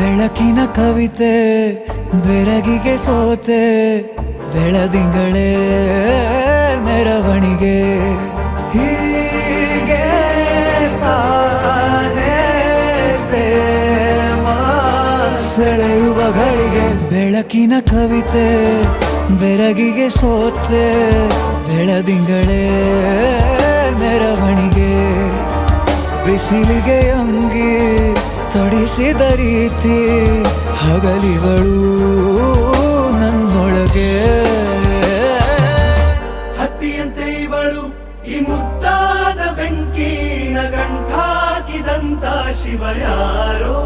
ಬೆಳಕಿನ ಕವಿತೆ ಬೆರಗಿಗೆ ಸೋತೆ ಬೆಳದಿಂಗಳೇ ಮೆರವಣಿಗೆ ಹೀಗೆ ತಾನೇ ಪ್ರೇಮ ಸೆಳೆಯುವ ಗಳಿಗೆ ಬೆಳಕಿನ ಕವಿತೆ ಬೆರಗಿಗೆ ಸೋತೆ ಬೆಳದಿಂಗಳೇ ಮೆರವಣಿಗೆ ಬಿಸಿಲಿಗೆ ಅಂಗಿ ತೊಡಿಸಿದ ರೀತಿ ಹಗಲಿಗಳು ನನ್ನೊಳಗೆ ಹತ್ತಿಯಂತೆ ಇವಳು ಈ ಮುದ್ದಾದ ಬೆಂಕಿನ ಗಂಟಾಕಿದಂತ ಶಿವ ಯಾರೋ